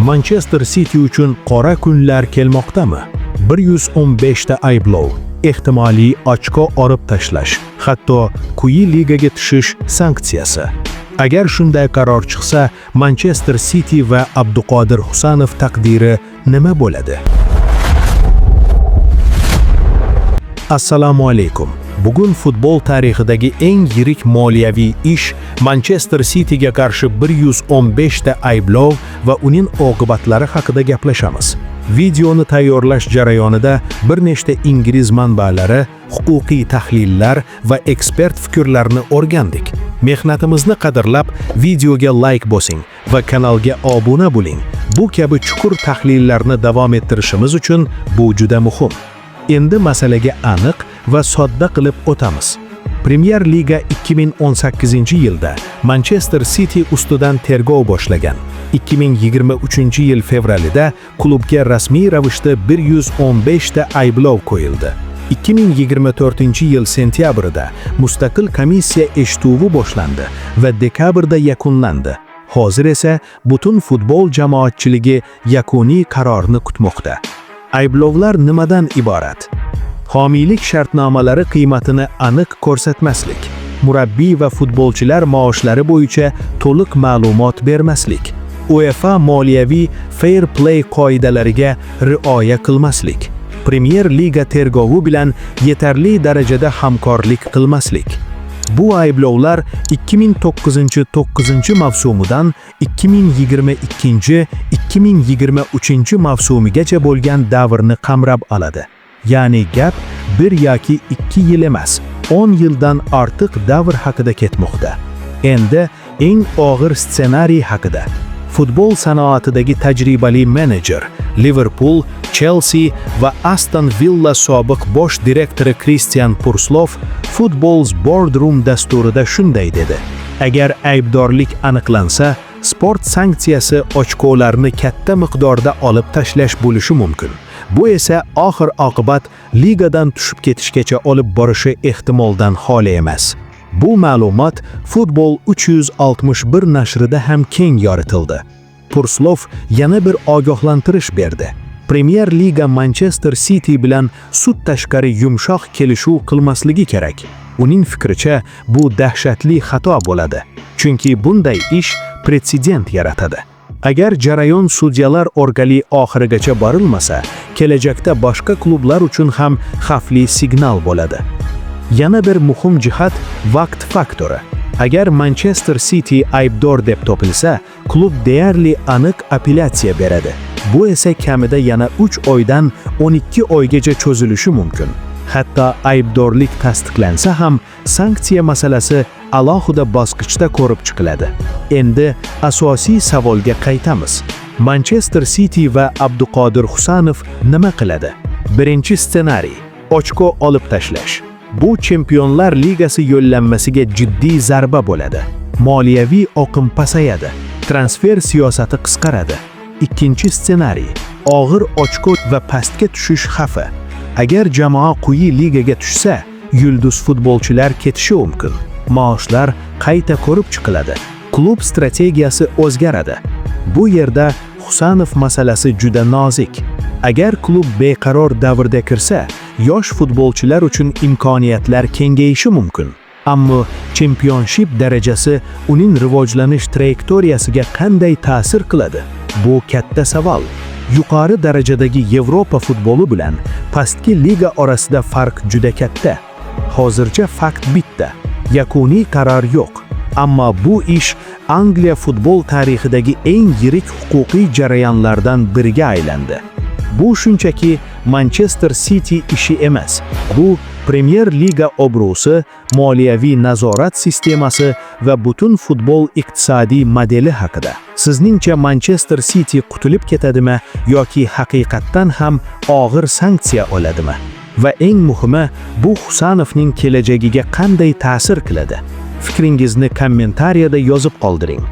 Manchester City uchun qora kunlar kelmoqdami? 115 ta ayblov, ehtimoliy ochko olib tashlash, hatto quyi ligaga tushish sanksiyasi. Agar shunday qaror chiqsa, Manchester City va Abduqodir Husanov taqdiri nima bo'ladi? Assalomu alaykum. Bugun futbol tarixidagi eng yirik moliyaviy ish Manchester Cityga qarshi 115 ta ayblov va uning oqibatlari haqida gaplashamiz. Videoni tayyorlash jarayonida bir nechta ingliz manbalari, huquqiy tahlillar va ekspert fikrlarini o'rgandik. Mehnatimizni qadrlab, videoga like bosing va kanalga obuna bo'ling. Bu kabi chuqur tahlillarni davom ettirishimiz uchun bu juda muhim. Endi masalaga aniq va sodda qilib o'tamiz. Premier Liga 2018-yilda Manchester City ustidan tergov boshlagan. 2023-yil fevralida klubga rasmiy ravishda 115 ta ayblov qo'yildi. 2024-yil sentyabrida mustaqil komissiya eshituvi boshlandi va dekabrda yakunlandi. Hozir esa butun futbol jamoatchiligi yakuniy qarorni kutmoqda. Ayblovlar nimadan iborat? Homiylik shartnomalari qiymatini aniq ko'rsatmaslik, murabbiy va futbolchilar maoshlari bo'yicha to'liq ma'lumot bermaslik, UEFA moliyaviy fair play qoidalariga rioya qilmaslik, Premier Liga tergovi bilan yetarli darajada hamkorlik qilmaslik. Bu ayblovlar 2009 mavsumidan 2022-2023 mavsumigacha bo'lgan davrni qamrab oladi. Ya'ni gap 1 yoki 2 yil emas, 10 yildan ortiq davr haqida ketmoqda. Endi eng og'ir ssenariy haqida. Futbol sanoatidagi tajribali menejer, Liverpool, Chelsea va Aston Villa sobiq bosh direktori Christian Purslov Football's Boardroom dasturida shunday dedi: agar aybdorlik aniqlansa, sport sanksiyasi ochkolarni katta miqdorda olib tashlash bo'lishi mumkin. Bu esa oxir oqibat ligadan tushib ketishgacha olib borishi ehtimoldan xoli emas. Bu ma'lumot Football 361 nashrida ham keng yoritildi. Purslov yana bir ogohlantirish berdi. Premier Liga Manchester City bilan sud tashqari yumshoq kelishuv qilmasligi kerak. Uning fikricha, bu dahshatli xato bo'ladi, chunki bunday ish pretsedent yaratadi. Agar jarayon sudyalar orqali oxirigacha borilmasa, kelajakda boshqa klublar uchun ham xavfli signal bo'ladi. Yana bir muhim jihat vaqt faktori. Agar Manchester City aybdor deb topilsa, klub deyarli aniq apellyatsiya beradi. Bu esa kamida yana 3 oydan 12 oygacha cho'zilishi mumkin. Hatto aybdorlik tasdiqlansa ham, sanksiya masalasi alohida bosqichda ko'rib chiqiladi. Endi asosiy savolga qaytamiz. Manchester City va Abduqodir Husanov nima qiladi? Birinchi ssenariy: ochko olib tashlash. Bu Chempionlar Ligasi yo'llanmasiga jiddiy zarba bo'ladi. Moliyaviy oqim pasayadi. Transfer siyosati qisqaradi. Ikkinchi ssenariy: og'ir ochko va pastga tushish xavfi. Agar jamoa quyi ligaga tushsa, yulduz futbolchilar ketishi mumkin. Maoshlar qayta ko'rib chiqiladi. Klub strategiyasi o'zgaradi. Bu yerda Husanov masalasi juda nozik. Agar klub beqaror davrga kirsa, yosh futbolchilar uchun imkoniyatlar kengayishi mumkin. Ammo Championship darajasi uning rivojlanish trayektoriyasiga qanday ta'sir qiladi? Bu katta savol. Yuqori darajadagi Yevropa futboli bilan pastki liga orasida farq juda katta. Hozircha fakt bitta. Yakuniy qaror yo'q. Ammo bu ish Angliya futbol tarixidagi eng yirik huquqiy jarayonlardan biriga aylandi. Bu shunchaki Manchester City ishi emas. Bu Premier Liga obro'si, moliyaviy nazorat sistemasi va butun futbol iqtisodiy modeli haqida. Sizningcha Manchester City qutulib ketadimi yoki haqiqatdan ham og'ir sanksiya oladimi? Va eng muhimi, bu Husanovning kelajagiga qanday ta'sir qiladi? Fikringizni kommentariyada yozib qoldiring.